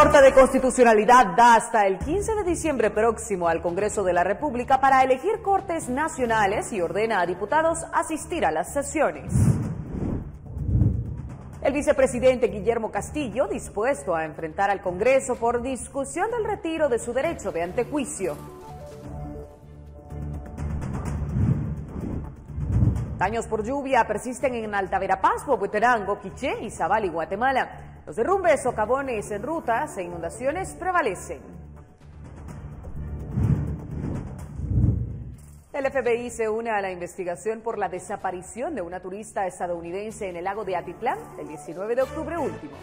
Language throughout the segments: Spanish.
Corte de Constitucionalidad da hasta el 15 de diciembre próximo al Congreso de la República para elegir cortes nacionales y ordena a diputados asistir a las sesiones. El vicepresidente Guillermo Castillo, dispuesto a enfrentar al Congreso por discusión del retiro de su derecho de antejuicio. Daños por lluvia persisten en Alta Verapaz, Huehuetenango, Quiché, Izabal y Guatemala. Los derrumbes, socavones en rutas e inundaciones prevalecen. El FBI se une a la investigación por la desaparición de una turista estadounidense en el lago de Atitlán el 19 de octubre último.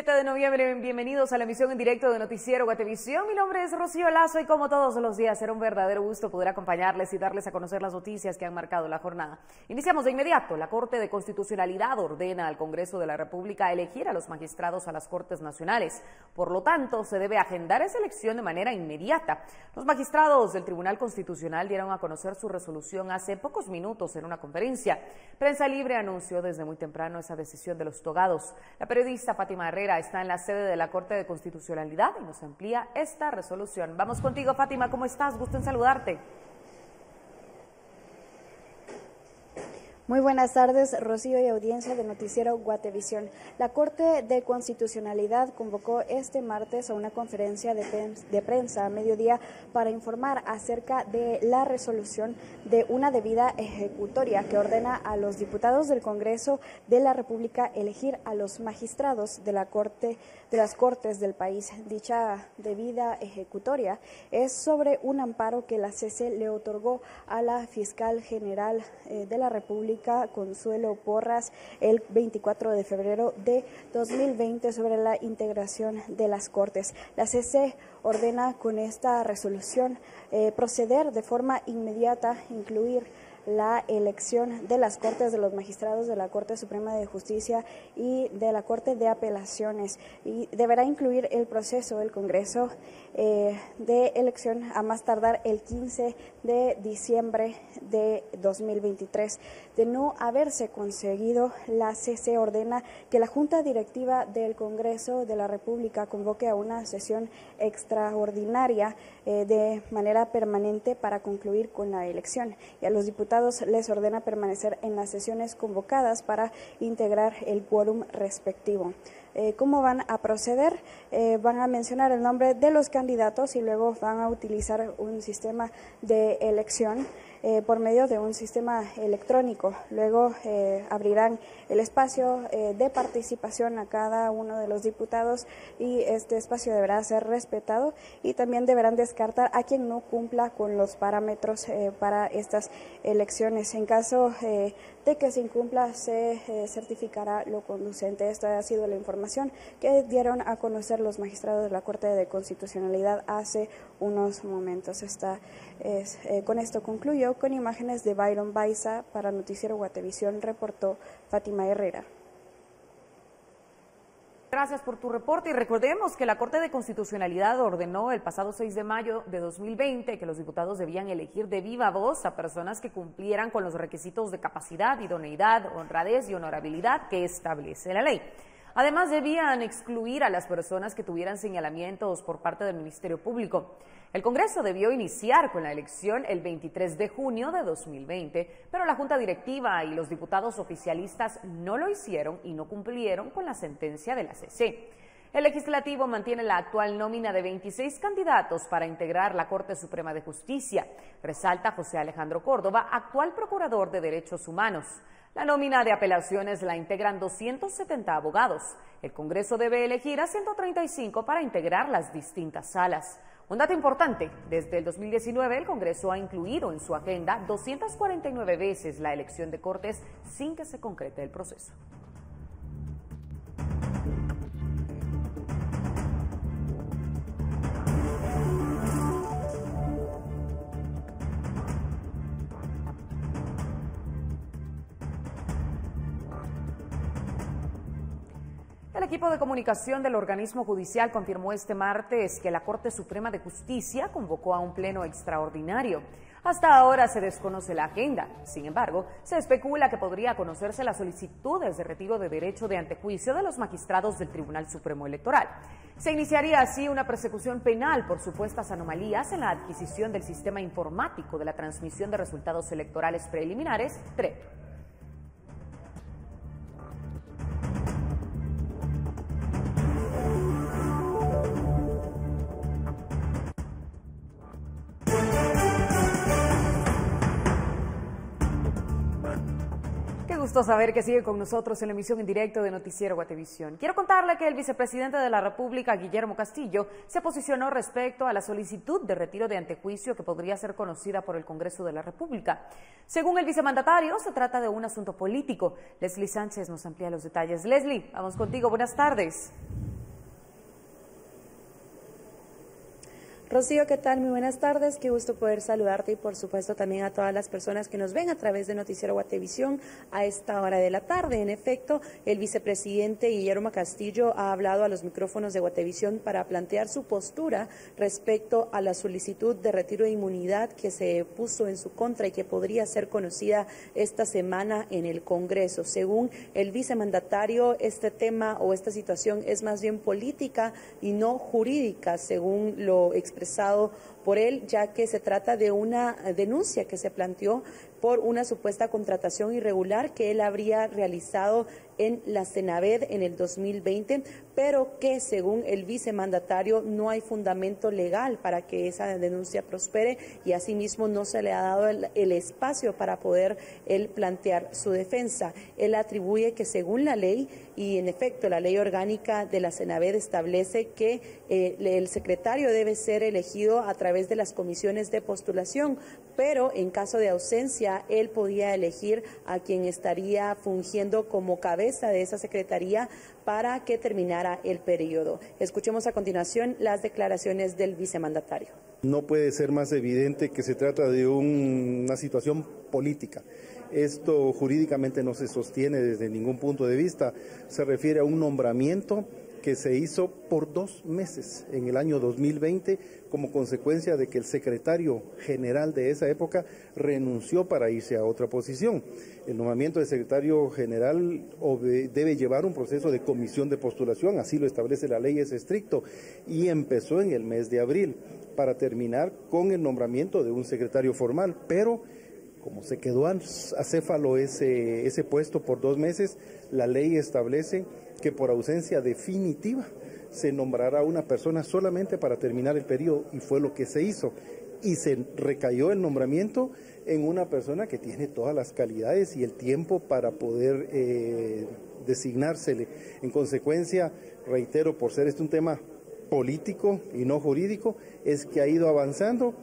De noviembre, bienvenidos a la emisión en directo de Noticiero Guatevisión. Mi nombre es Rocío Lazo y como todos los días será un verdadero gusto poder acompañarles y darles a conocer las noticias que han marcado la jornada. Iniciamos de inmediato. La Corte de Constitucionalidad ordena al Congreso de la República elegir a los magistrados a las Cortes Nacionales. Por lo tanto, se debe agendar esa elección de manera inmediata. Los magistrados del Tribunal Constitucional dieron a conocer su resolución hace pocos minutos en una conferencia. Prensa Libre anunció desde muy temprano esa decisión de los togados. La periodista Fátima Herrera está en la sede de la Corte de Constitucionalidad y nos amplía esta resolución. Vamos contigo, Fátima, ¿cómo estás? Gusto en saludarte. Muy buenas tardes, Rocío y audiencia de Noticiero Guatevisión. La Corte de Constitucionalidad convocó este martes a una conferencia de prensa a mediodía para informar acerca de la resolución de una debida ejecutoria que ordena a los diputados del Congreso de la República elegir a los magistrados de las Cortes del país. Dicha debida ejecutoria es sobre un amparo que la CC le otorgó a la fiscal general de la República, Consuelo Porras, el 24 de febrero de 2020 sobre la integración de las Cortes. La CC ordena con esta resolución proceder de forma inmediata, incluir la elección de las Cortes de los magistrados de la Corte Suprema de Justicia y de la Corte de Apelaciones, y deberá incluir el proceso del Congreso de elección a más tardar el 15 de diciembre de 2023. De no haberse conseguido, la CC ordena que la Junta Directiva del Congreso de la República convoque a una sesión extraordinaria de manera permanente para concluir con la elección, y a los diputados les ordena permanecer en las sesiones convocadas para integrar el quórum respectivo. ¿Cómo van a proceder? Van a mencionar el nombre de los candidatos y luego van a utilizar un sistema de elección por medio de un sistema electrónico. Luego abrirán el espacio de participación a cada uno de los diputados y este espacio deberá ser respetado, y también deberán descartar a quien no cumpla con los parámetros para estas elecciones. En caso de que se incumpla, se certificará lo conducente. Esta ha sido la información que dieron a conocer los magistrados de la Corte de Constitucionalidad hace unos momentos. Con esto concluyo. Con imágenes de Byron Baiza para Noticiero Guatevisión, reportó Fátima Herrera. Gracias por tu reporte, y recordemos que la Corte de Constitucionalidad ordenó el pasado 6 de mayo de 2020 que los diputados debían elegir de viva voz a personas que cumplieran con los requisitos de capacidad, idoneidad, honradez y honorabilidad que establece la ley. Además, debían excluir a las personas que tuvieran señalamientos por parte del Ministerio Público. El Congreso debió iniciar con la elección el 23 de junio de 2020, pero la Junta Directiva y los diputados oficialistas no lo hicieron y no cumplieron con la sentencia de la CC. El Legislativo mantiene la actual nómina de 26 candidatos para integrar la Corte Suprema de Justicia, resalta José Alejandro Córdoba, actual Procurador de Derechos Humanos. La nómina de apelaciones la integran 270 abogados. El Congreso debe elegir a 135 para integrar las distintas salas. Un dato importante, desde el 2019 el Congreso ha incluido en su agenda 249 veces la elección de cortes sin que se concrete el proceso. El equipo de comunicación del organismo judicial confirmó este martes que la Corte Suprema de Justicia convocó a un pleno extraordinario. Hasta ahora se desconoce la agenda. Sin embargo, se especula que podría conocerse las solicitudes de retiro de derecho de antejuicio de los magistrados del Tribunal Supremo Electoral. Se iniciaría así una persecución penal por supuestas anomalías en la adquisición del sistema informático de la transmisión de resultados electorales preliminares, TREP. Qué gusto saber que sigue con nosotros en la emisión en directo de Noticiero Guatevisión. Quiero contarle que el vicepresidente de la República, Guillermo Castillo, se posicionó respecto a la solicitud de retiro de antejuicio que podría ser conocida por el Congreso de la República. Según el vicemandatario, se trata de un asunto político. Leslie Sánchez nos amplía los detalles. Leslie, vamos contigo. Buenas tardes. Rocío, ¿qué tal? Muy buenas tardes, qué gusto poder saludarte y por supuesto también a todas las personas que nos ven a través de Noticiero Guatevisión a esta hora de la tarde. En efecto, el vicepresidente Guillermo Castillo ha hablado a los micrófonos de Guatevisión para plantear su postura respecto a la solicitud de retiro de inmunidad que se puso en su contra y que podría ser conocida esta semana en el Congreso. Según el vicemandatario, este tema o esta situación es más bien política y no jurídica, según lo expresado por él, ya que se trata de una denuncia que se planteó por una supuesta contratación irregular que él habría realizado en la Senaved en el 2020, pero que según el vicemandatario no hay fundamento legal para que esa denuncia prospere y asimismo no se le ha dado el espacio para poder él plantear su defensa. Él atribuye que según la ley, y en efecto la ley orgánica de la Senaved establece que el secretario debe ser elegido a través de las comisiones de postulación, pero en caso de ausencia él podía elegir a quien estaría fungiendo como cabeza de esa secretaría para que terminara el periodo. Escuchemos a continuación las declaraciones del vicemandatario. No puede ser más evidente que se trata de una situación política. Esto jurídicamente no se sostiene desde ningún punto de vista. Se refiere a un nombramiento que se hizo por 2 meses en el año 2020 como consecuencia de que el secretario general de esa época renunció para irse a otra posición. El nombramiento del secretario general debe llevar un proceso de comisión de postulación, así lo establece la ley, es estricto, y empezó en el mes de abril para terminar con el nombramiento de un secretario formal, pero como se quedó acéfalo ese puesto por 2 meses, la ley establece que por ausencia definitiva se nombrará una persona solamente para terminar el periodo, y fue lo que se hizo. Y se recayó el nombramiento en una persona que tiene todas las calidades y el tiempo para poder designársele. En consecuencia, reitero, por ser un tema político y no jurídico, es que ha ido avanzando,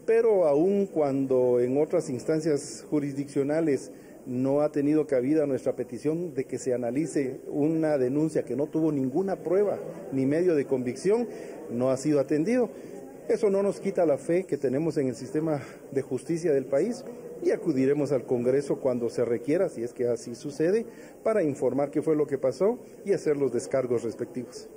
pero aun cuando en otras instancias jurisdiccionales no ha tenido cabida nuestra petición de que se analice una denuncia que no tuvo ninguna prueba ni medio de convicción, no ha sido atendido. Eso no nos quita la fe que tenemos en el sistema de justicia del país y acudiremos al Congreso cuando se requiera, si es que así sucede, para informar qué fue lo que pasó y hacer los descargos respectivos.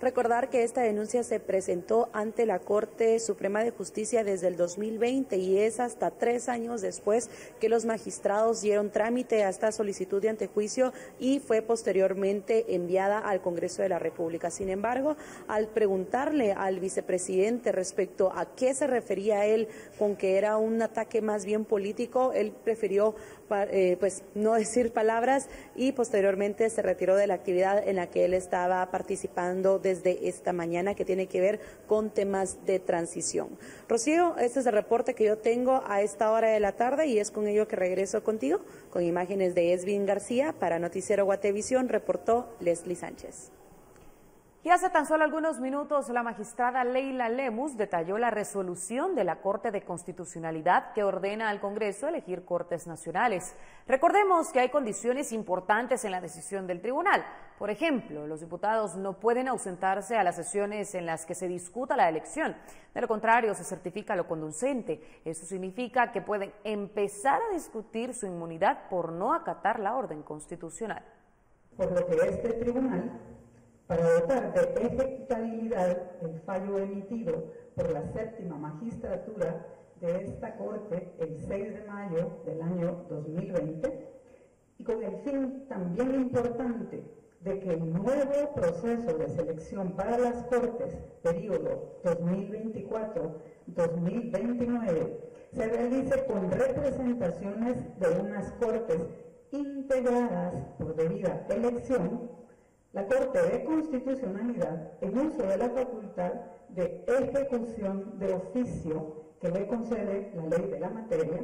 Recordar que esta denuncia se presentó ante la Corte Suprema de Justicia desde el 2020 y es hasta 3 años después que los magistrados dieron trámite a esta solicitud de antejuicio y fue posteriormente enviada al Congreso de la República. Sin embargo, al preguntarle al vicepresidente respecto a qué se refería él con que era un ataque más bien político, él prefirió pues no decir palabras y posteriormente se retiró de la actividad en la que él estaba participando desde esta mañana, que tiene que ver con temas de transición. Rocío, este es el reporte que yo tengo a esta hora de la tarde y es con ello que regreso contigo, con imágenes de Esvin García. Para Noticiero Guatevisión reportó Leslie Sánchez. Y hace tan solo algunos minutos, la magistrada Leila Lemus detalló la resolución de la Corte de Constitucionalidad que ordena al Congreso elegir cortes nacionales. Recordemos que hay condiciones importantes en la decisión del tribunal. Por ejemplo, los diputados no pueden ausentarse a las sesiones en las que se discuta la elección. De lo contrario, se certifica lo conducente. Eso significa que pueden empezar a discutir su inmunidad por no acatar la orden constitucional. por lo que este tribunal, para dotar de ejecutabilidad el fallo emitido por la séptima magistratura de esta Corte el 6 de mayo del año 2020, y con el fin también importante de que el nuevo proceso de selección para las Cortes, periodo 2024-2029, se realice con representaciones de unas Cortes integradas por debida elección, la Corte de Constitucionalidad, en uso de la facultad de ejecución de oficio que le concede la ley de la materia,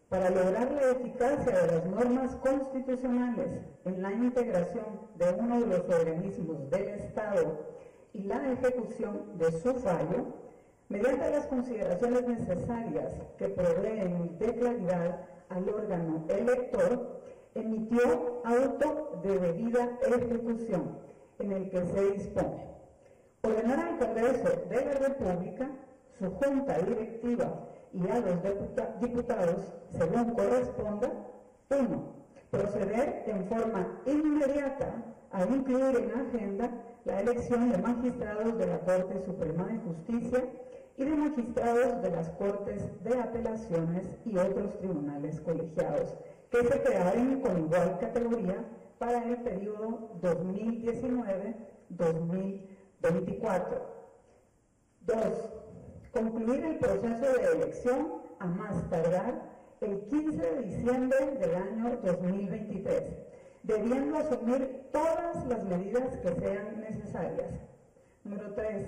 para lograr la eficacia de las normas constitucionales en la integración de uno de los organismos del Estado y la ejecución de su fallo, mediante las consideraciones necesarias que proveen de claridad al órgano elector, emitió auto de debida ejecución, en el que se dispone ordenar al Congreso de la República, su Junta Directiva y a los diputados, según corresponda, 1. Proceder en forma inmediata a incluir en la agenda la elección de magistrados de la Corte Suprema de Justicia y de magistrados de las Cortes de Apelaciones y otros tribunales colegiados, que se crearen con igual categoría para el periodo 2019-2024. 2. Concluir el proceso de elección a más tardar el 15 de diciembre del año 2023, debiendo asumir todas las medidas que sean necesarias. Número 3.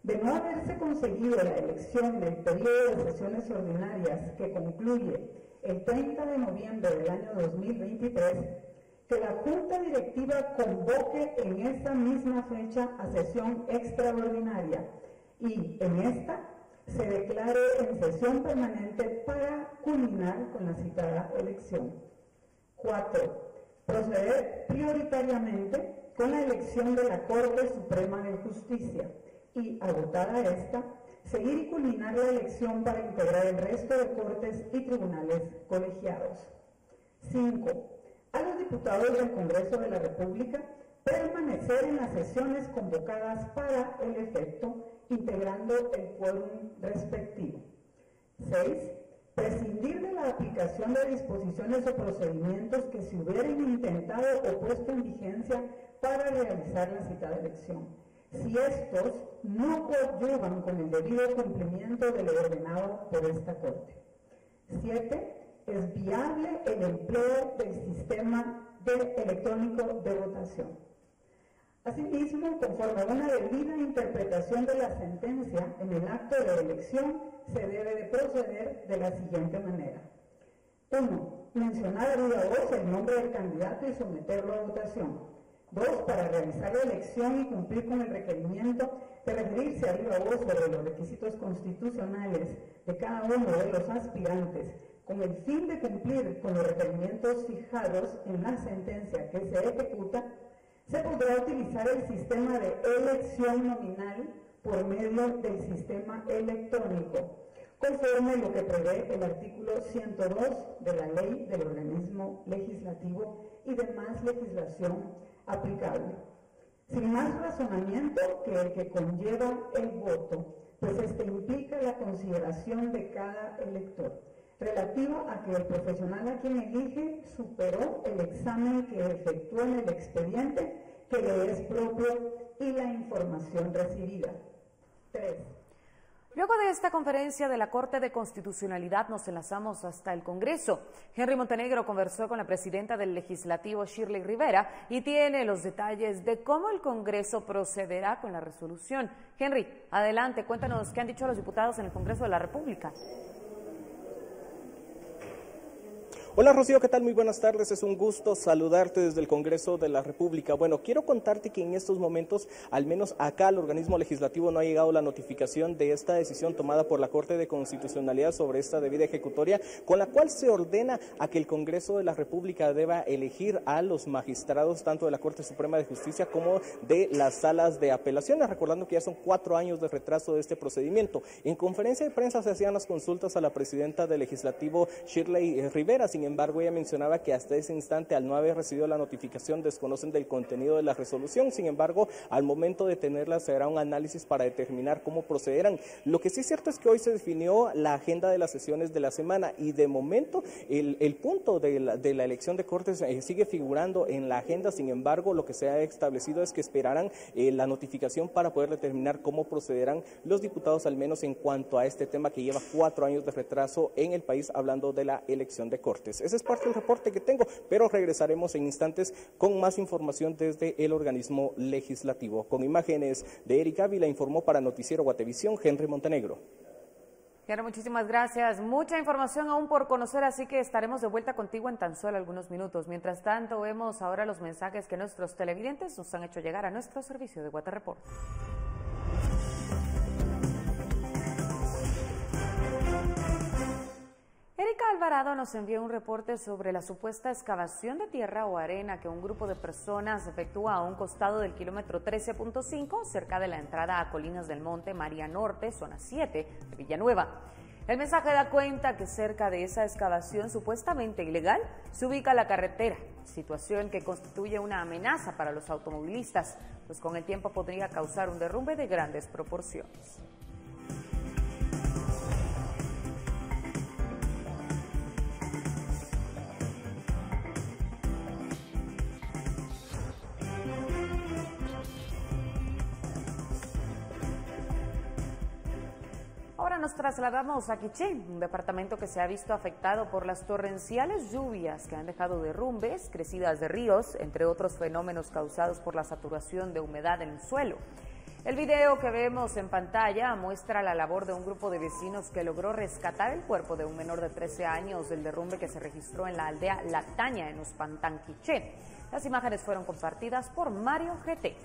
De no haberse conseguido la elección del periodo de sesiones ordinarias que concluye el 30 de noviembre del año 2023, que la Junta Directiva convoque en esa misma fecha a sesión extraordinaria y en esta se declare en sesión permanente para culminar con la citada elección. 4. Proceder prioritariamente con la elección de la Corte Suprema de Justicia y, agotada esta, seguir y culminar la elección para integrar el resto de cortes y tribunales colegiados. 5. A los diputados del Congreso de la República permanecer en las sesiones convocadas para el efecto, integrando el quórum respectivo. 6. Prescindir de la aplicación de disposiciones o procedimientos que se hubieran intentado o puesto en vigencia para realizar la citada elección, si estos no coadyuvan con el debido cumplimiento de lo ordenado por esta Corte. 7. Es viable el empleo del sistema electrónico de votación. Asimismo, conforme a una debida interpretación de la sentencia en el acto de elección, se debe de proceder de la siguiente manera. 1. Mencionar a viva voz el nombre del candidato y someterlo a votación. 2. Para realizar la elección y cumplir con el requerimiento de referirse a viva voz sobre los requisitos constitucionales de cada uno de los aspirantes, con el fin de cumplir con los requerimientos fijados en la sentencia que se ejecuta, se podrá utilizar el sistema de elección nominal por medio del sistema electrónico, conforme lo que prevé el artículo 102 de la Ley del Organismo Legislativo y demás legislación aplicable. Sin más razonamiento que el que conlleva el voto, pues este implica la consideración de cada elector, relativo a que el profesional a quien elige superó el examen que efectuó en el expediente que le es propio y la información recibida. 3. Luego de esta conferencia de la Corte de Constitucionalidad nos enlazamos hasta el Congreso. Henry Montenegro conversó con la presidenta del Legislativo, Shirley Rivera, y tiene los detalles de cómo el Congreso procederá con la resolución. Henry, adelante, cuéntanos qué han dicho los diputados en el Congreso de la República. Hola Rocío, ¿qué tal? Muy buenas tardes, es un gusto saludarte desde el Congreso de la República. Bueno, quiero contarte que en estos momentos, al menos acá al organismo legislativo no ha llegado la notificación de esta decisión tomada por la Corte de Constitucionalidad sobre esta debida ejecutoria, con la cual se ordena a que el Congreso de la República deba elegir a los magistrados tanto de la Corte Suprema de Justicia como de las salas de apelaciones, recordando que ya son 4 años de retraso de este procedimiento. En conferencia de prensa se hacían las consultas a la presidenta del Legislativo, Shirley Rivera. Sin sin embargo ella mencionaba que hasta ese instante, al no haber recibido la notificación, desconocen del contenido de la resolución. Sin embargo, al momento de tenerla se hará un análisis para determinar cómo procederán. Lo que sí es cierto es que hoy se definió la agenda de las sesiones de la semana y de momento el punto de la elección de Cortes sigue figurando en la agenda. Sin embargo, lo que se ha establecido es que esperarán la notificación para poder determinar cómo procederán los diputados, al menos en cuanto a este tema que lleva 4 años de retraso en el país, hablando de la elección de Cortes. Ese es parte del reporte que tengo, pero regresaremos en instantes con más información desde el organismo legislativo. Con imágenes de Eric Ávila, informó para Noticiero Guatevisión Henry Montenegro. Henry, muchísimas gracias. Mucha información aún por conocer, así que estaremos de vuelta contigo en tan solo algunos minutos. Mientras tanto, vemos ahora los mensajes que nuestros televidentes nos han hecho llegar a nuestro servicio de Guate Report. Erika Alvarado nos envió un reporte sobre la supuesta excavación de tierra o arena que un grupo de personas efectúa a un costado del kilómetro 13.5, cerca de la entrada a Colinas del Monte María Norte, zona 7 de Villanueva. El mensaje da cuenta que cerca de esa excavación supuestamente ilegal se ubica la carretera, situación que constituye una amenaza para los automovilistas, pues con el tiempo podría causar un derrumbe de grandes proporciones. Ahora nos trasladamos a Quiché, un departamento que se ha visto afectado por las torrenciales lluvias que han dejado derrumbes, crecidas de ríos, entre otros fenómenos causados por la saturación de humedad en el suelo. El video que vemos en pantalla muestra la labor de un grupo de vecinos que logró rescatar el cuerpo de un menor de 13 años del derrumbe que se registró en la aldea La Taña, en Uspantán, Quiché. Las imágenes fueron compartidas por Mario GT.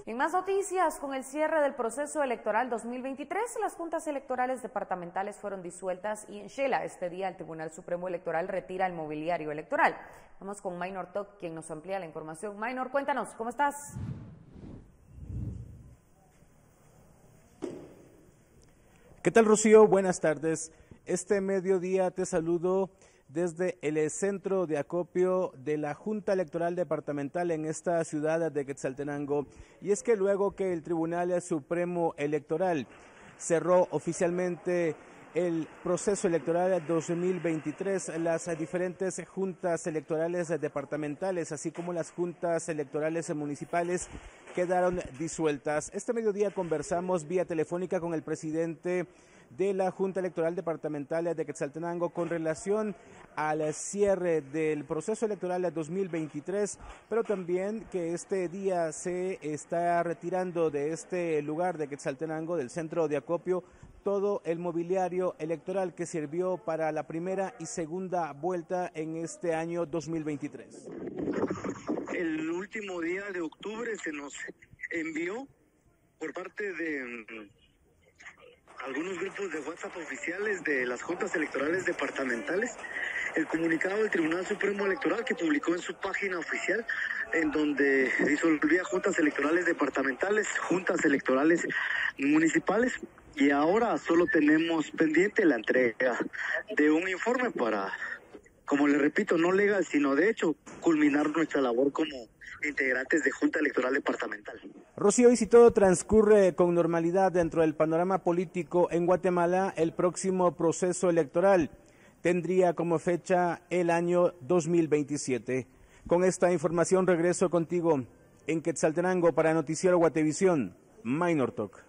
En más noticias, con el cierre del proceso electoral 2023, las juntas electorales departamentales fueron disueltas y en Xela este día el Tribunal Supremo Electoral retira el mobiliario electoral. Vamos con Maynor Toc, quien nos amplía la información. Maynor, cuéntanos, ¿cómo estás? ¿Qué tal, Rocío? Buenas tardes. Este mediodía te saludo desde el centro de acopio de la Junta Electoral Departamental en esta ciudad de Quetzaltenango. Y es que luego que el Tribunal Supremo Electoral cerró oficialmente el proceso electoral 2023, las diferentes juntas electorales departamentales, así como las juntas electorales municipales, quedaron disueltas. Este mediodía conversamos vía telefónica con el presidente de la Junta Electoral Departamental de Quetzaltenango con relación al cierre del proceso electoral 2023, pero también que este día se está retirando de este lugar de Quetzaltenango, del centro de acopio, todo el mobiliario electoral que sirvió para la primera y segunda vuelta en este año 2023. El último día de octubre se nos envió por parte de algunos grupos de WhatsApp oficiales de las juntas electorales departamentales el comunicado del Tribunal Supremo Electoral que publicó en su página oficial, en donde disolvía juntas electorales departamentales, juntas electorales municipales, y ahora solo tenemos pendiente la entrega de un informe para, como le repito, no legal, sino de hecho, culminar nuestra labor como integrantes de Junta Electoral Departamental. Rocío, y si todo transcurre con normalidad dentro del panorama político en Guatemala, el próximo proceso electoral tendría como fecha el año 2027. Con esta información regreso contigo en Quetzaltenango para Noticiero Guatevisión, Maynor Toc.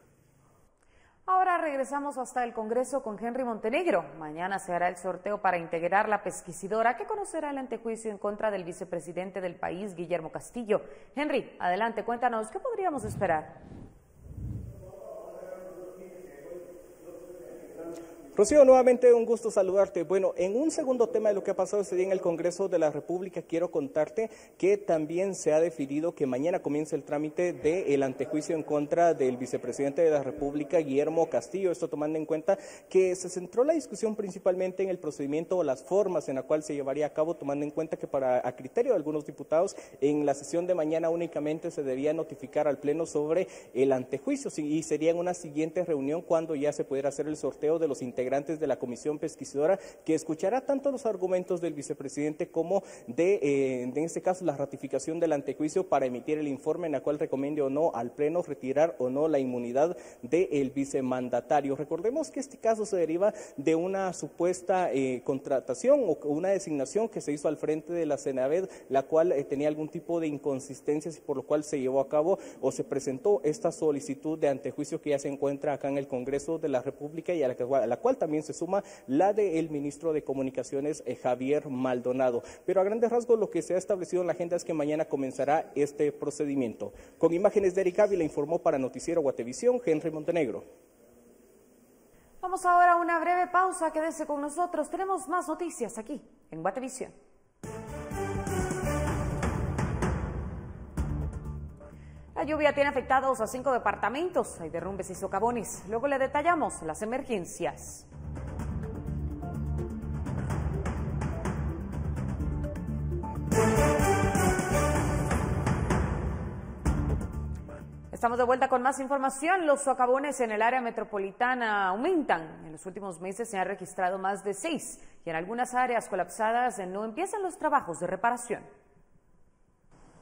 Ahora regresamos hasta el Congreso con Henry Montenegro. Mañana se hará el sorteo para integrar la pesquisidora que conocerá el antejuicio en contra del vicepresidente del país, Guillermo Castillo. Henry, adelante, cuéntanos, ¿qué podríamos esperar? Rocío, nuevamente un gusto saludarte. Bueno, en un segundo tema de lo que ha pasado este día en el Congreso de la República, quiero contarte que también se ha definido que mañana comienza el trámite del antejuicio en contra del vicepresidente de la República, Guillermo Castillo. Esto tomando en cuenta que se centró la discusión principalmente en el procedimiento o las formas en la cual se llevaría a cabo, tomando en cuenta que a criterio de algunos diputados, en la sesión de mañana únicamente se debía notificar al Pleno sobre el antejuicio y sería en una siguiente reunión cuando ya se pudiera hacer el sorteo de los integrantes de la comisión pesquisidora, que escuchará tanto los argumentos del vicepresidente como en este caso, la ratificación del antejuicio para emitir el informe en la cual recomiende o no al Pleno retirar o no la inmunidad del vicemandatario. Recordemos que este caso se deriva de una supuesta contratación o una designación que se hizo al frente de la Senaved, la cual tenía algún tipo de inconsistencias y por lo cual se llevó a cabo o se presentó esta solicitud de antejuicio que ya se encuentra acá en el Congreso de la República y a la cual también se suma la del ministro de Comunicaciones, Javier Maldonado. Pero a grandes rasgos lo que se ha establecido en la agenda es que mañana comenzará este procedimiento. Con imágenes de Eric Ávila informó para Noticiero Guatevisión, Henry Montenegro. Vamos ahora a una breve pausa, quédese con nosotros, tenemos más noticias aquí en Guatevisión. La lluvia tiene afectados a 5 departamentos, hay derrumbes y socavones. Luego le detallamos las emergencias. Estamos de vuelta con más información. Los socavones en el área metropolitana aumentan. En los últimos meses se han registrado más de 6 y en algunas áreas colapsadas no empiezan los trabajos de reparación.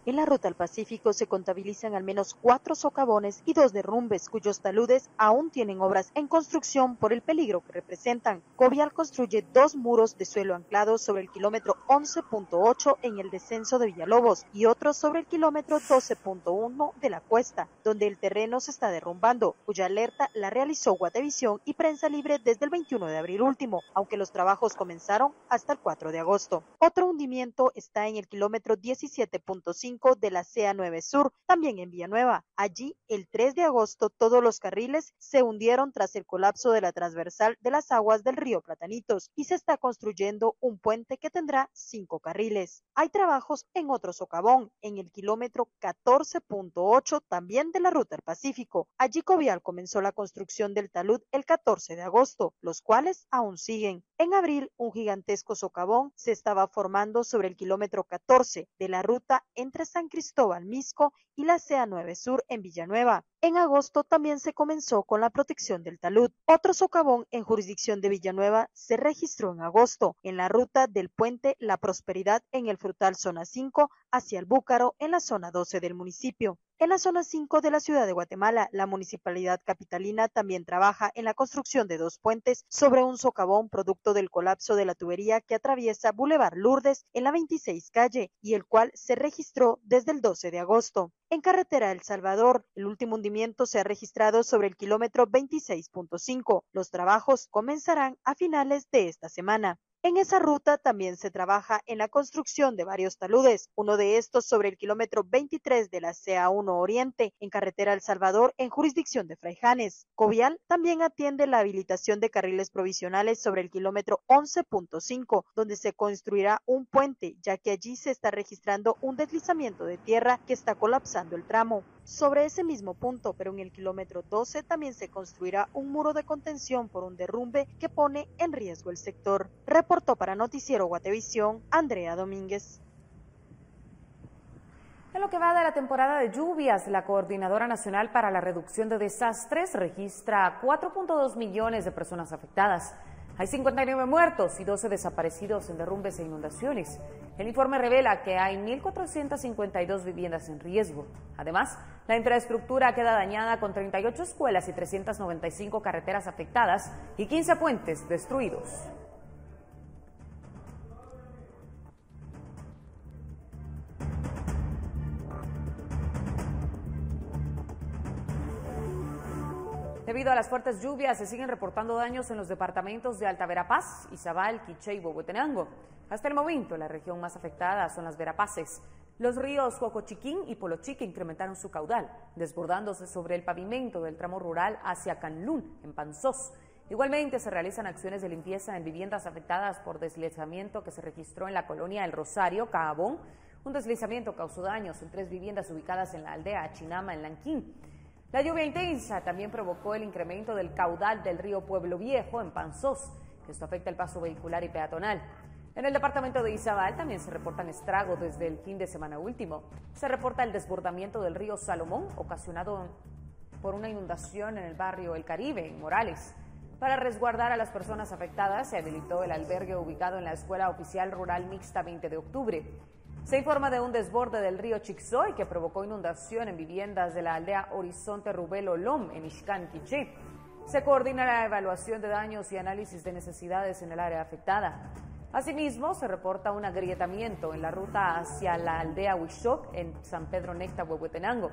En la ruta al Pacífico se contabilizan al menos 4 socavones y 2 derrumbes, cuyos taludes aún tienen obras en construcción por el peligro que representan. Covial construye 2 muros de suelo anclados sobre el kilómetro 11.8 en el descenso de Villalobos y otros sobre el kilómetro 12.1 de la cuesta, donde el terreno se está derrumbando, cuya alerta la realizó Guatevisión y Prensa Libre desde el 21 de abril último, aunque los trabajos comenzaron hasta el 4 de agosto. Otro hundimiento está en el kilómetro 17.5 de la CA9 Sur, también en Villanueva. Allí, el 3 de agosto, todos los carriles se hundieron tras el colapso de la transversal de las aguas del río Platanitos y se está construyendo un puente que tendrá 5 carriles. Hay trabajos en otro socavón, en el kilómetro 14.8 también de la ruta al Pacífico. Allí Covial comenzó la construcción del talud el 14 de agosto, los cuales aún siguen. En abril, un gigantesco socavón se estaba formando sobre el kilómetro 14 de la ruta entre San Cristóbal Misco y la CA9 Sur en Villanueva. En agosto también se comenzó con la protección del talud. Otro socavón en jurisdicción de Villanueva se registró en agosto, en la ruta del puente La Prosperidad en el Frutal Zona 5 hacia el Búcaro en la zona 12 del municipio. En la zona 5 de la ciudad de Guatemala, la municipalidad capitalina también trabaja en la construcción de 2 puentes sobre un socavón producto del colapso de la tubería que atraviesa Boulevard Lourdes en la 26 calle y el cual se registró desde el 12 de agosto. En carretera El Salvador, el último hundimiento se ha registrado sobre el kilómetro 26.5. Los trabajos comenzarán a finales de esta semana. En esa ruta también se trabaja en la construcción de varios taludes, uno de estos sobre el kilómetro 23 de la CA1 Oriente, en carretera El Salvador, en jurisdicción de Fraijanes. Covial también atiende la habilitación de carriles provisionales sobre el kilómetro 11.5, donde se construirá un puente, ya que allí se está registrando un deslizamiento de tierra que está colapsando el tramo. Sobre ese mismo punto, pero en el kilómetro 12, también se construirá un muro de contención por un derrumbe que pone en riesgo el sector. Reportó para Noticiero Guatevisión, Andrea Domínguez. En lo que va de la temporada de lluvias, la Coordinadora Nacional para la Reducción de Desastres registra 4.2 millones de personas afectadas. Hay 59 muertos y 12 desaparecidos en derrumbes e inundaciones. El informe revela que hay 1.452 viviendas en riesgo. Además, la infraestructura queda dañada con 38 escuelas y 395 carreteras afectadas y 15 puentes destruidos. Debido a las fuertes lluvias, se siguen reportando daños en los departamentos de Alta Verapaz, Izabal, Quiché y Huehuetenango. Hasta el momento, la región más afectada son las Verapaces. Los ríos Jocochiquín y Polochique incrementaron su caudal, desbordándose sobre el pavimento del tramo rural hacia Canlún, en Panzós. Igualmente se realizan acciones de limpieza en viviendas afectadas por deslizamiento que se registró en la colonia El Rosario, Caabón. Un deslizamiento causó daños en 3 viviendas ubicadas en la aldea Chinama, en Lanquín. La lluvia intensa también provocó el incremento del caudal del río Pueblo Viejo en Panzós. Esto afecta el paso vehicular y peatonal. En el departamento de Izabal también se reportan estragos desde el fin de semana último. Se reporta el desbordamiento del río Salomón, ocasionado por una inundación en el barrio El Caribe, en Morales. Para resguardar a las personas afectadas, se habilitó el albergue ubicado en la Escuela Oficial Rural Mixta 20 de octubre. Se informa de un desborde del río Chixoy que provocó inundación en viviendas de la aldea Horizonte Rubelo Lom, en Ixcán, Quiché. Se coordina la evaluación de daños y análisis de necesidades en el área afectada. Asimismo, se reporta un agrietamiento en la ruta hacia la aldea Huixoc, en San Pedro Necta, Huehuetenango.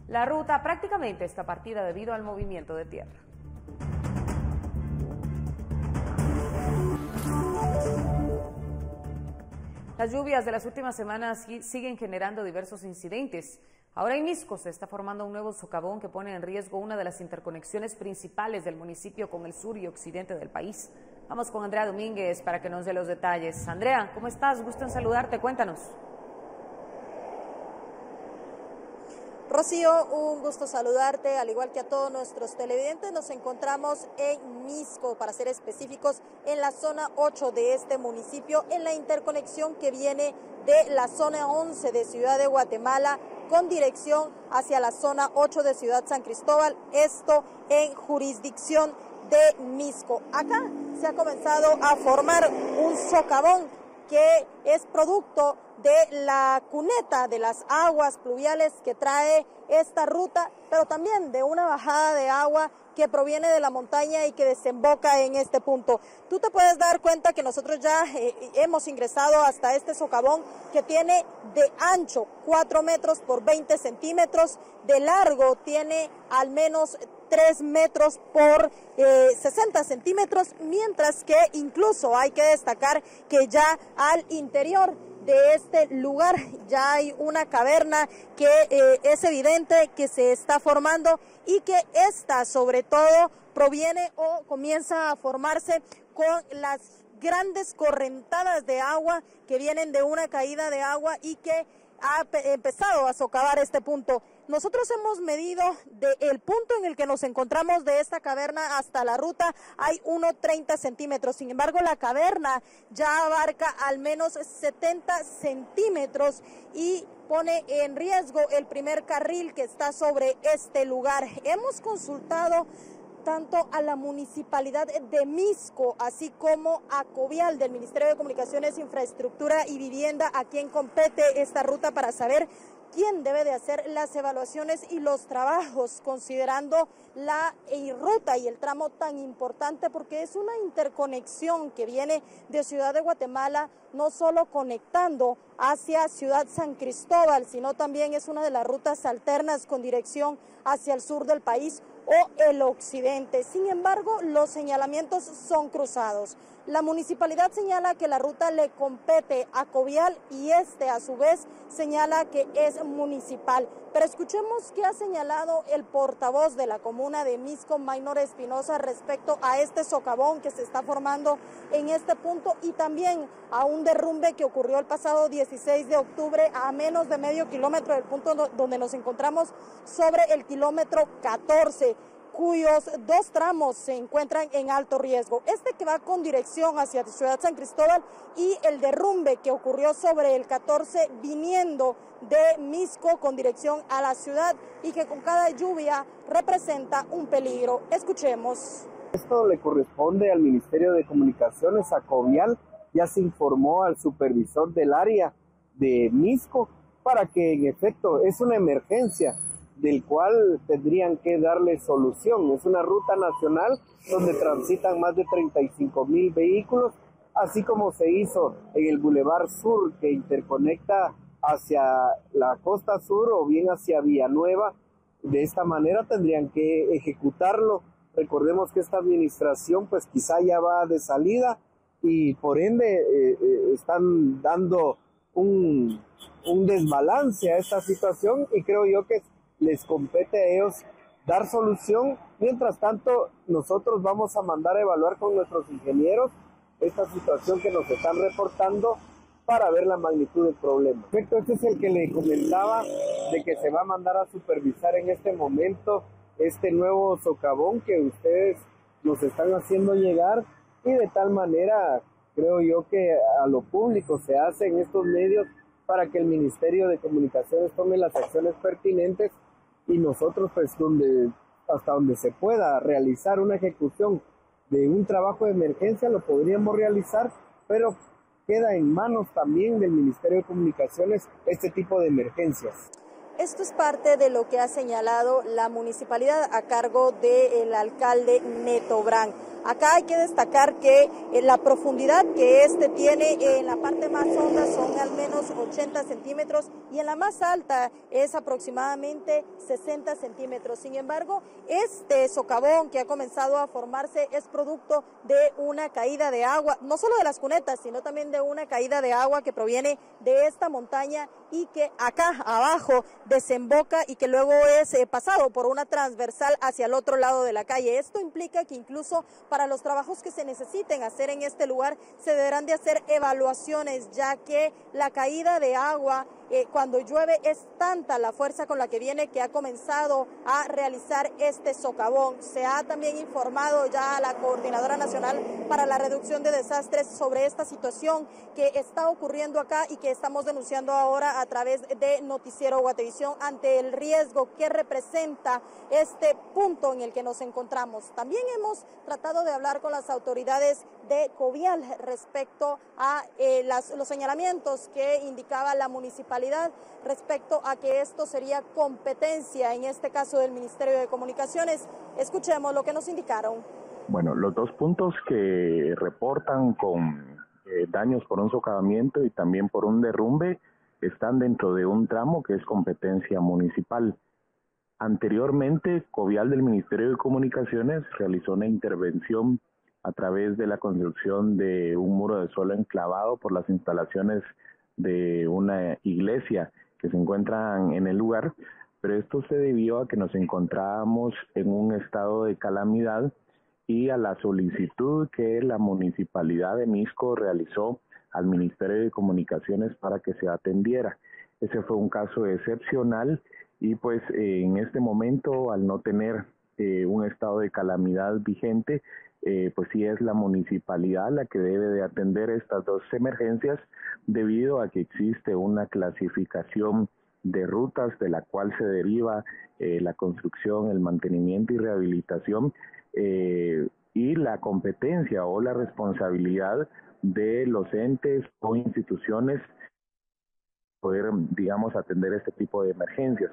La ruta prácticamente está partida debido al movimiento de tierra. Las lluvias de las últimas semanas siguen generando diversos incidentes. Ahora en Misco se está formando un nuevo socavón que pone en riesgo una de las interconexiones principales del municipio con el sur y occidente del país. Vamos con Andrea Domínguez para que nos dé los detalles. Andrea, ¿cómo estás? Gusto en saludarte, cuéntanos. Rocío, un gusto saludarte, al igual que a todos nuestros televidentes. Nos encontramos en Misco, para ser específicos, en la zona 8 de este municipio, en la interconexión que viene de la zona 11 de Ciudad de Guatemala con dirección hacia la zona 8 de Ciudad San Cristóbal, esto en jurisdicción de Misco. Acá se ha comenzado a formar un socavón que es producto de la cuneta de las aguas pluviales que trae esta ruta, pero también de una bajada de agua que proviene de la montaña y que desemboca en este punto. Tú te puedes dar cuenta que nosotros ya hemos ingresado hasta este socavón que tiene de ancho 4 metros por 20 centímetros, de largo tiene al menos 3 metros por 60 centímetros, mientras que incluso hay que destacar que ya al interior de este lugar ya hay una caverna que es evidente que se está formando y que esta sobre todo proviene o comienza a formarse con las grandes correntadas de agua que vienen de una caída de agua y que ha empezado a socavar este punto. Nosotros hemos medido del punto en el que nos encontramos de esta caverna hasta la ruta, hay 1,30 centímetros. Sin embargo, la caverna ya abarca al menos 70 centímetros y pone en riesgo el primer carril que está sobre este lugar. Hemos consultado tanto a la Municipalidad de Misco, así como a Covial del Ministerio de Comunicaciones, Infraestructura y Vivienda, a quien compete esta ruta, para saber quién debe de hacer las evaluaciones y los trabajos, considerando la ruta y el tramo tan importante, porque es una interconexión que viene de Ciudad de Guatemala, no solo conectando hacia Ciudad San Cristóbal, sino también es una de las rutas alternas con dirección hacia el sur del país o el occidente. Sin embargo, los señalamientos son cruzados. La municipalidad señala que la ruta le compete a Covial y este a su vez señala que es municipal. Pero escuchemos qué ha señalado el portavoz de la comuna de Misco, Maynor Espinosa, respecto a este socavón que se está formando en este punto y también a un derrumbe que ocurrió el pasado 16 de octubre a menos de medio kilómetro del punto donde nos encontramos, sobre el kilómetro 14. Cuyos 2 tramos se encuentran en alto riesgo. Este que va con dirección hacia Ciudad San Cristóbal y el derrumbe que ocurrió sobre el 14 viniendo de Misco con dirección a la ciudad y que con cada lluvia representa un peligro. Escuchemos. Esto le corresponde al Ministerio de Comunicaciones, a Covial. Ya se informó al supervisor del área de Misco para que en efecto es una emergencia del cual tendrían que darle solución. Es una ruta nacional donde transitan más de 35,000 vehículos, así como se hizo en el Boulevard Sur, que interconecta hacia la costa sur o bien hacia Villanueva. De esta manera tendrían que ejecutarlo. Recordemos que esta administración pues quizá ya va de salida y por ende están dando un desbalance a esta situación, y creo yo que les compete a ellos dar solución. Mientras tanto, nosotros vamos a mandar a evaluar con nuestros ingenieros esta situación que nos están reportando para ver la magnitud del problema. Perfecto, este es el que le comentaba de que se va a mandar a supervisar en este momento este nuevo socavón que ustedes nos están haciendo llegar, y de tal manera creo yo que a lo público se hace en estos medios para que el Ministerio de Comunicaciones tome las acciones pertinentes, y nosotros pues hasta donde se pueda realizar una ejecución de un trabajo de emergencia lo podríamos realizar, pero queda en manos también del Ministerio de Comunicaciones este tipo de emergencias. Esto es parte de lo que ha señalado la municipalidad a cargo del alcalde Neto Brand. Acá hay que destacar que la profundidad que este tiene en la parte más honda son al menos 80 centímetros y en la más alta es aproximadamente 60 centímetros. Sin embargo, este socavón que ha comenzado a formarse es producto de una caída de agua, no solo de las cunetas, sino también de una caída de agua que proviene de esta montaña y que acá abajo desemboca y que luego es pasado por una transversal hacia el otro lado de la calle. Esto implica que incluso para los trabajos que se necesiten hacer en este lugar se deberán de hacer evaluaciones, ya que la caída de agua cuando llueve es tanta la fuerza con la que viene que ha comenzado a realizar este socavón. Se ha también informado ya a la Coordinadora Nacional para la Reducción de Desastres sobre esta situación que está ocurriendo acá y que estamos denunciando ahora a través de Noticiero Guatevisión ante el riesgo que representa este punto en el que nos encontramos. También hemos tratado de hablar con las autoridades de Covial respecto a los señalamientos que indicaba la municipalidad respecto a que esto sería competencia, en este caso del Ministerio de Comunicaciones. Escuchemos lo que nos indicaron. Bueno, los dos puntos que reportan con daños por un socavamiento y también por un derrumbe están dentro de un tramo que es competencia municipal. Anteriormente, Covial del Ministerio de Comunicaciones realizó una intervención a través de la construcción de un muro de suelo enclavado por las instalaciones de una iglesia que se encuentran en el lugar, pero esto se debió a que nos encontrábamos en un estado de calamidad y a la solicitud que la Municipalidad de Misco realizó al Ministerio de Comunicaciones para que se atendiera. Ese fue un caso excepcional y pues en este momento, al no tener un estado de calamidad vigente, pues sí es la municipalidad la que debe de atender estas dos emergencias debido a que existe una clasificación de rutas de la cual se deriva la construcción, el mantenimiento y rehabilitación y la competencia o la responsabilidad de los entes o instituciones poder, digamos, atender este tipo de emergencias.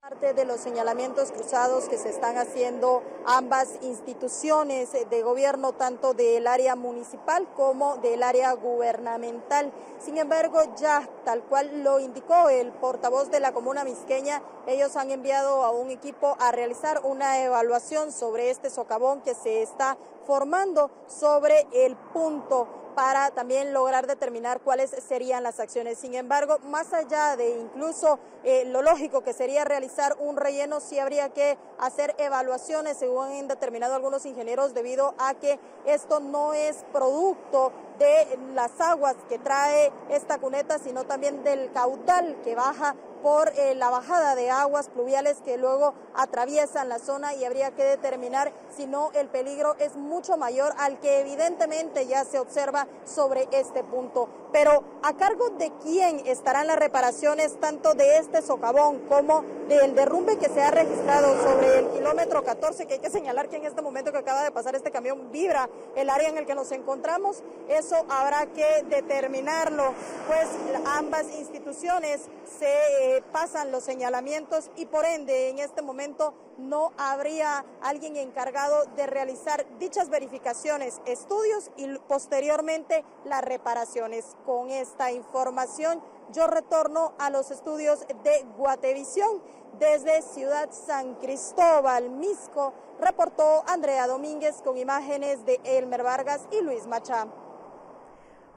Parte de los señalamientos cruzados que se están haciendo ambas instituciones de gobierno, tanto del área municipal como del área gubernamental. Sin embargo, ya tal cual lo indicó el portavoz de la comuna misqueña, ellos han enviado a un equipo a realizar una evaluación sobre este socavón que se está formando sobre el punto para también lograr determinar cuáles serían las acciones. Sin embargo, más allá de incluso lo lógico que sería realizar un relleno, sí habría que hacer evaluaciones, según han determinado algunos ingenieros, debido a que esto no es producto de las aguas que trae esta cuneta, sino también del caudal que baja por la bajada de aguas pluviales que luego atraviesan la zona, y habría que determinar si no el peligro es mucho mayor al que evidentemente ya se observa sobre este punto. Pero ¿a cargo de quién estarán las reparaciones tanto de este socavón como del derrumbe que se ha registrado sobre el kilómetro 14, que hay que señalar que en este momento que acaba de pasar este camión vibra el área en el que nos encontramos? Eso habrá que determinarlo, pues ambas instituciones se pasan los señalamientos y por ende en este momento no habría alguien encargado de realizar dichas verificaciones, estudios y posteriormente las reparaciones. Con esta información yo retorno a los estudios de Guatevisión. Desde Ciudad San Cristóbal, Misco, reportó Andrea Domínguez con imágenes de Elmer Vargas y Luis Machá.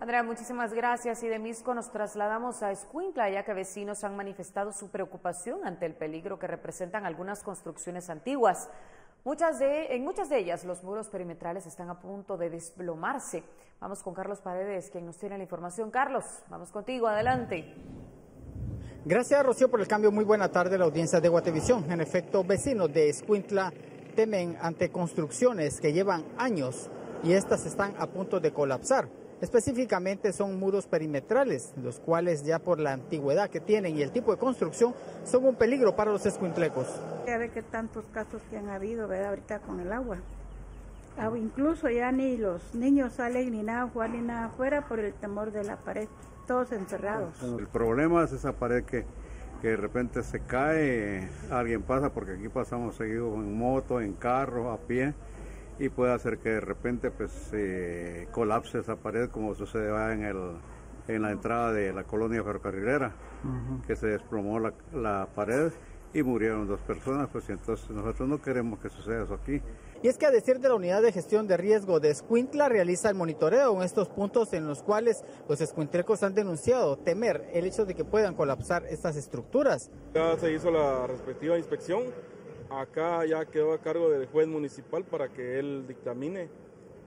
Andrea, muchísimas gracias. Y de Misco nos trasladamos a Escuintla, ya que vecinos han manifestado su preocupación ante el peligro que representan algunas construcciones antiguas. En muchas de ellas los muros perimetrales están a punto de desplomarse. Vamos con Carlos Paredes, quien nos tiene la información. Carlos, vamos contigo, adelante. Gracias, Rocío, por el cambio. Muy buena tarde a la audiencia de Guatevisión. En efecto, vecinos de Escuintla temen ante construcciones que llevan años y estas están a punto de colapsar. Específicamente son muros perimetrales, los cuales ya por la antigüedad que tienen y el tipo de construcción son un peligro para los escuintlecos. Ya ve que tantos casos que han habido, ¿verdad? Ahorita con el agua. Incluso ya ni los niños salen ni nada, jugar ni nada afuera por el temor de la pared, todos encerrados. El problema es esa pared que de repente se cae, alguien pasa, porque aquí pasamos seguido en moto, en carro, a pie, y puede hacer que de repente pues colapse esa pared, como sucede en la entrada de la colonia ferrocarrilera, que se desplomó la pared y murieron 2 personas, pues entonces nosotros no queremos que suceda eso aquí. Y es que a decir de la Unidad de Gestión de Riesgo de Escuintla realiza el monitoreo en estos puntos en los cuales los escuintlecos han denunciado temer el hecho de que puedan colapsar estas estructuras. Ya se hizo la respectiva inspección. Acá ya quedó a cargo del juez municipal para que él dictamine,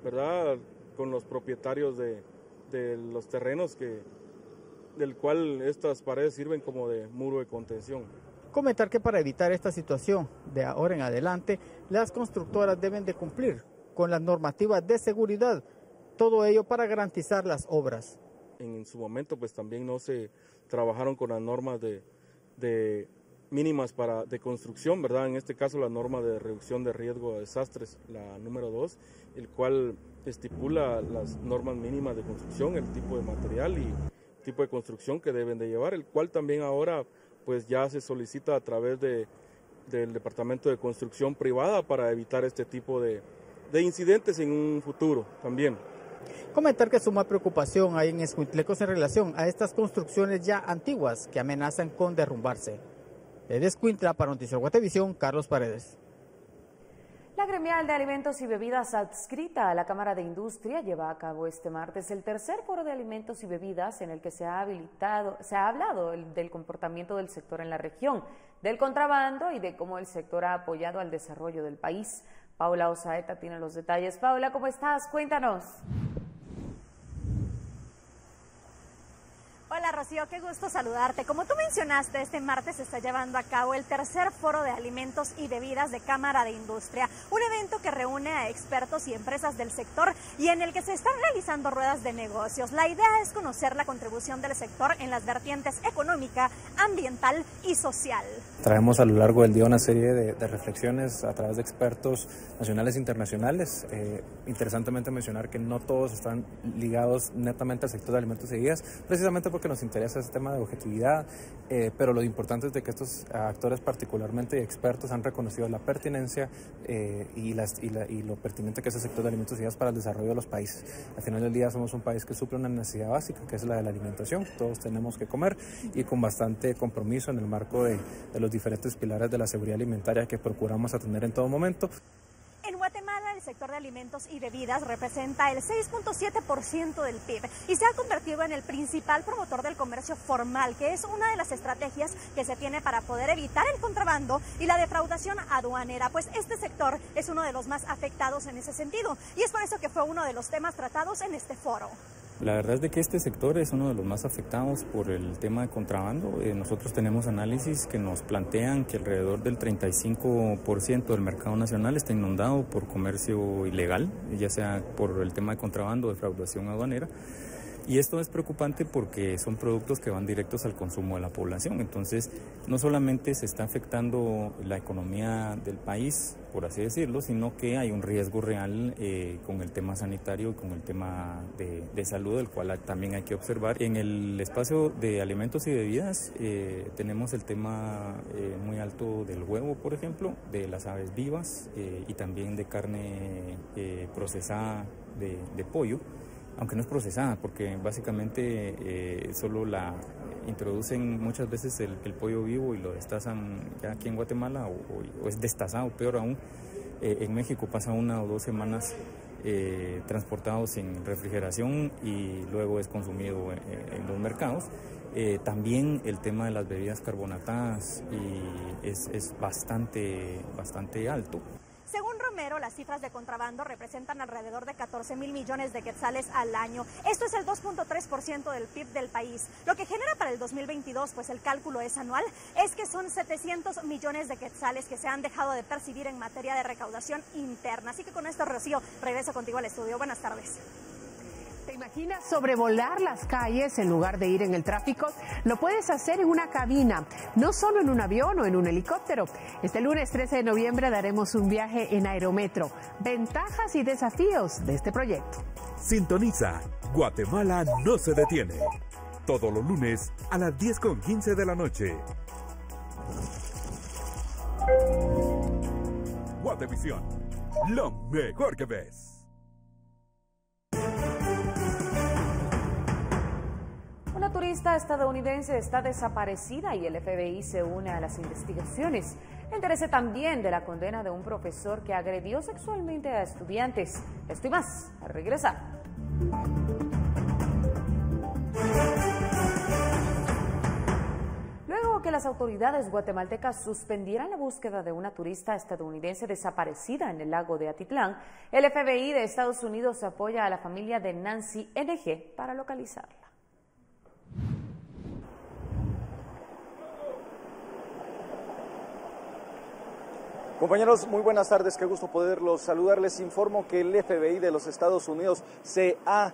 ¿verdad?, con los propietarios de los terrenos del cual estas paredes sirven como de muro de contención. Comentar que para evitar esta situación de ahora en adelante, las constructoras deben de cumplir con las normativas de seguridad, todo ello para garantizar las obras. En su momento pues también no se trabajaron con las normas de mínimas de construcción, ¿verdad? En este caso la norma de reducción de riesgo de desastres, la número 2, el cual estipula las normas mínimas de construcción, el tipo de material y tipo de construcción que deben de llevar, el cual también ahora pues ya se solicita a través del Departamento de Construcción Privada para evitar este tipo de incidentes en un futuro también. Comentar que suma preocupación hay en escuintlecos en relación a estas construcciones ya antiguas que amenazan con derrumbarse. Desde Escuintla para Noticiero Guatevisión, Carlos Paredes. La Gremial de Alimentos y Bebidas adscrita a la Cámara de Industria lleva a cabo este martes el tercer foro de alimentos y bebidas en el que se ha hablado del comportamiento del sector en la región, del contrabando y de cómo el sector ha apoyado al desarrollo del país. Paula Osaeta tiene los detalles. Paula, ¿cómo estás? Cuéntanos. Hola Rocío, qué gusto saludarte. Como tú mencionaste, este martes se está llevando a cabo el tercer foro de alimentos y bebidas de Cámara de Industria, un evento que reúne a expertos y empresas del sector y en el que se están realizando ruedas de negocios. La idea es conocer la contribución del sector en las vertientes económica, ambiental y social. Traemos a lo largo del día una serie de reflexiones a través de expertos nacionales e internacionales. Interesantemente mencionar que no todos están ligados netamente al sector de alimentos y bebidas, precisamente porque nos interesa ese tema de objetividad, pero lo importante es de que estos actores particularmente expertos han reconocido la pertinencia y lo pertinente que es el sector de alimentos y bebidas para el desarrollo de los países. Al final del día somos un país que suple una necesidad básica, que es la de la alimentación. Todos tenemos que comer y con bastante compromiso en el marco de los diferentes pilares de la seguridad alimentaria que procuramos atender en todo momento. En Guatemala, el sector de alimentos y bebidas representa el 6.7% del PIB y se ha convertido en el principal promotor del comercio formal, que es una de las estrategias que se tiene para poder evitar el contrabando y la defraudación aduanera, pues este sector es uno de los más afectados en ese sentido y es por eso que fue uno de los temas tratados en este foro. La verdad es de que este sector es uno de los más afectados por el tema de contrabando. Nosotros tenemos análisis que nos plantean que alrededor del 35% del mercado nacional está inundado por comercio ilegal, ya sea por el tema de contrabando o defraudación aduanera. Y esto es preocupante porque son productos que van directos al consumo de la población. Entonces, no solamente se está afectando la economía del país, por así decirlo, sino que hay un riesgo real con el tema sanitario y con el tema de salud, el cual también hay que observar. En el espacio de alimentos y bebidas tenemos el tema muy alto del huevo, por ejemplo, de las aves vivas y también de carne procesada de pollo. Aunque no es procesada, porque básicamente solo la introducen muchas veces el pollo vivo y lo destazan ya aquí en Guatemala o es destazado, peor aún. En México pasa 1 o 2 semanas transportado sin refrigeración y luego es consumido en los mercados. También el tema de las bebidas carbonatadas es bastante alto. Según Romero, las cifras de contrabando representan alrededor de 14,000 millones de quetzales al año. Esto es el 2.3% del PIB del país. Lo que genera para el 2022, pues el cálculo es anual, es que son 700 millones de quetzales que se han dejado de percibir en materia de recaudación interna. Así que con esto, Rocío, regreso contigo al estudio. Buenas tardes. ¿Te imaginas sobrevolar las calles en lugar de ir en el tráfico? Lo puedes hacer en una cabina, no solo en un avión o en un helicóptero. Este lunes 13 de noviembre daremos un viaje en Aerometro. Ventajas y desafíos de este proyecto. Sintoniza, Guatemala no se detiene. Todos los lunes a las 10:15 de la noche. Guatevisión, lo mejor que ves. Una turista estadounidense está desaparecida y el FBI se une a las investigaciones. Entérese también de la condena de un profesor que agredió sexualmente a estudiantes. Esto y más, a regresar. Luego que las autoridades guatemaltecas suspendieran la búsqueda de una turista estadounidense desaparecida en el lago de Atitlán, el FBI de Estados Unidos apoya a la familia de Nancy NG para localizarla. Compañeros, muy buenas tardes, qué gusto poderlos saludar. Les informo que el FBI de los Estados Unidos se ha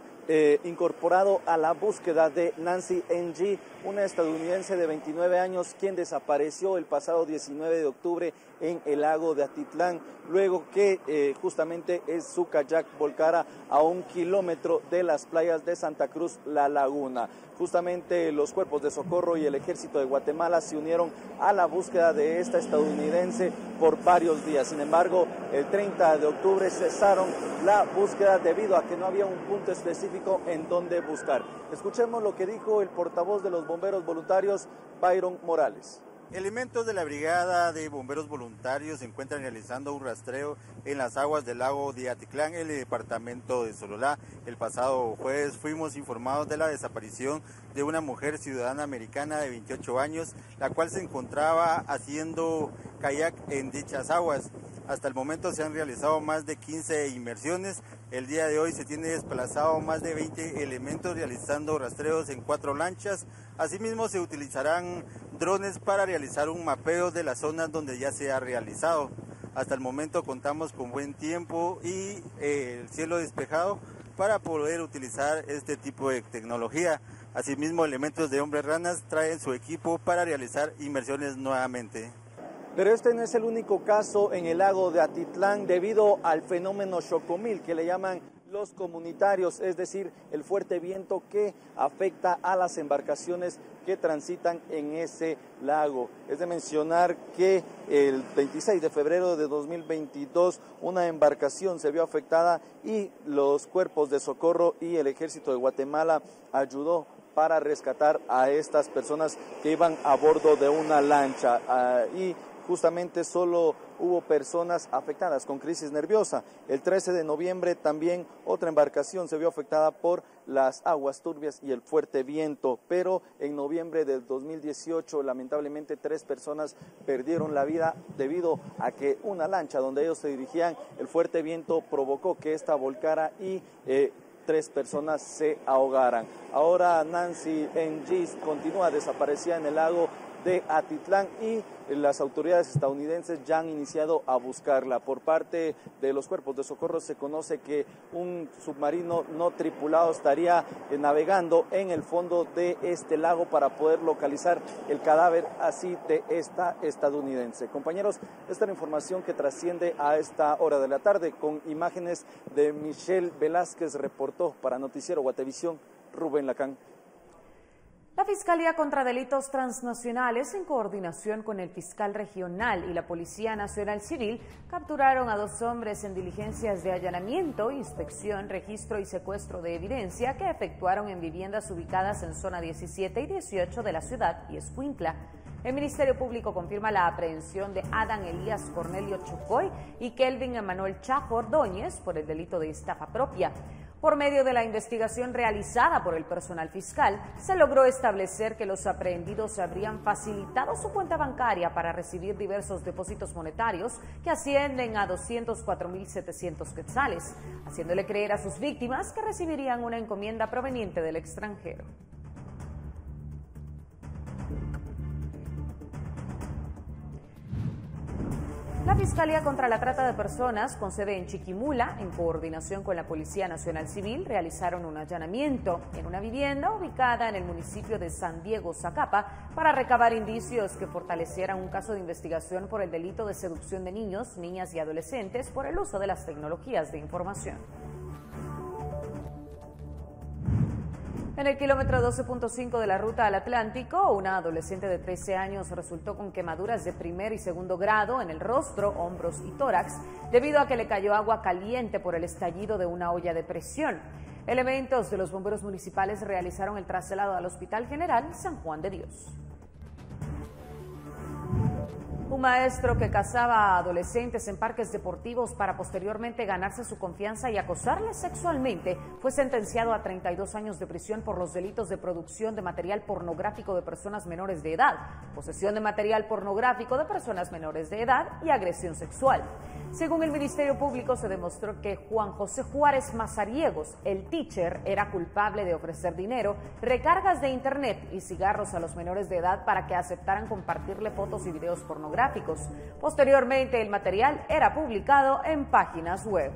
incorporado a la búsqueda de Nancy NG, una estadounidense de 29 años quien desapareció el pasado 19 de octubre en el lago de Atitlán, luego que justamente su kayak volcara a 1 kilómetro de las playas de Santa Cruz, La Laguna. Justamente los cuerpos de socorro y el ejército de Guatemala se unieron a la búsqueda de esta estadounidense por varios días. Sin embargo, el 30 de octubre cesaron la búsqueda debido a que no había un punto específico en donde buscar. Escuchemos lo que dijo el portavoz de los bomberos voluntarios, Byron Morales. Elementos de la Brigada de Bomberos Voluntarios se encuentran realizando un rastreo en las aguas del lago de Atitlán, en el departamento de Sololá. El pasado jueves fuimos informados de la desaparición de una mujer ciudadana americana de 28 años, la cual se encontraba haciendo kayak en dichas aguas. Hasta el momento se han realizado más de 15 inmersiones. El día de hoy se tiene desplazado más de 20 elementos realizando rastreos en 4 lanchas. Asimismo se utilizarán drones para realizar un mapeo de las zonas donde ya se ha realizado. Hasta el momento contamos con buen tiempo y el cielo despejado para poder utilizar este tipo de tecnología. Asimismo, elementos de hombres ranas traen su equipo para realizar inmersiones nuevamente. Pero este no es el único caso en el lago de Atitlán debido al fenómeno Xocomil, que le llaman los comunitarios, es decir, el fuerte viento que afecta a las embarcaciones que transitan en ese lago. Es de mencionar que el 26 de febrero de 2022 una embarcación se vio afectada y los cuerpos de socorro y el ejército de Guatemala ayudó para rescatar a estas personas que iban a bordo de una lancha y justamente solo hubo personas afectadas con crisis nerviosa. El 13 de noviembre también otra embarcación se vio afectada por las aguas turbias y el fuerte viento, pero en noviembre del 2018 lamentablemente 3 personas perdieron la vida debido a que una lancha donde ellos se dirigían, el fuerte viento provocó que esta volcara y 3 personas se ahogaran. Ahora Nancy NG continúa desaparecida en el lago de Atitlán y las autoridades estadounidenses ya han iniciado a buscarla. Por parte de los cuerpos de socorro se conoce que un submarino no tripulado estaría navegando en el fondo de este lago para poder localizar el cadáver así de esta estadounidense. Compañeros, esta es la información que trasciende a esta hora de la tarde con imágenes de Michelle Velázquez, reportó para Noticiero Guatevisión, Rubén Lacán. La Fiscalía contra Delitos Transnacionales, en coordinación con el fiscal regional y la Policía Nacional Civil, capturaron a 2 hombres en diligencias de allanamiento, inspección, registro y secuestro de evidencia que efectuaron en viviendas ubicadas en zona 17 y 18 de la ciudad y Escuintla. El Ministerio Público confirma la aprehensión de Adán Elías Cornelio Chocoy y Kelvin Emanuel Chajo Ordóñez por el delito de estafa propia. Por medio de la investigación realizada por el personal fiscal, se logró establecer que los aprehendidos habrían facilitado su cuenta bancaria para recibir diversos depósitos monetarios que ascienden a 204.700 quetzales, haciéndole creer a sus víctimas que recibirían una encomienda proveniente del extranjero. La Fiscalía contra la Trata de Personas, con sede en Chiquimula, en coordinación con la Policía Nacional Civil, realizaron un allanamiento en una vivienda ubicada en el municipio de San Diego, Zacapa, para recabar indicios que fortalecieran un caso de investigación por el delito de seducción de niños, niñas y adolescentes por el uso de las tecnologías de información. En el kilómetro 12.5 de la ruta al Atlántico, una adolescente de 13 años resultó con quemaduras de primer y segundo grado en el rostro, hombros y tórax, debido a que le cayó agua caliente por el estallido de una olla de presión. Elementos de los bomberos municipales realizaron el traslado al Hospital General San Juan de Dios. Un maestro que cazaba a adolescentes en parques deportivos para posteriormente ganarse su confianza y acosarles sexualmente fue sentenciado a 32 años de prisión por los delitos de producción de material pornográfico de personas menores de edad, posesión de material pornográfico de personas menores de edad y agresión sexual. Según el Ministerio Público, se demostró que Juan José Juárez Mazariegos, el teacher, era culpable de ofrecer dinero, recargas de internet y cigarros a los menores de edad para que aceptaran compartirle fotos y videos pornográficos. Posteriormente, el material era publicado en páginas web.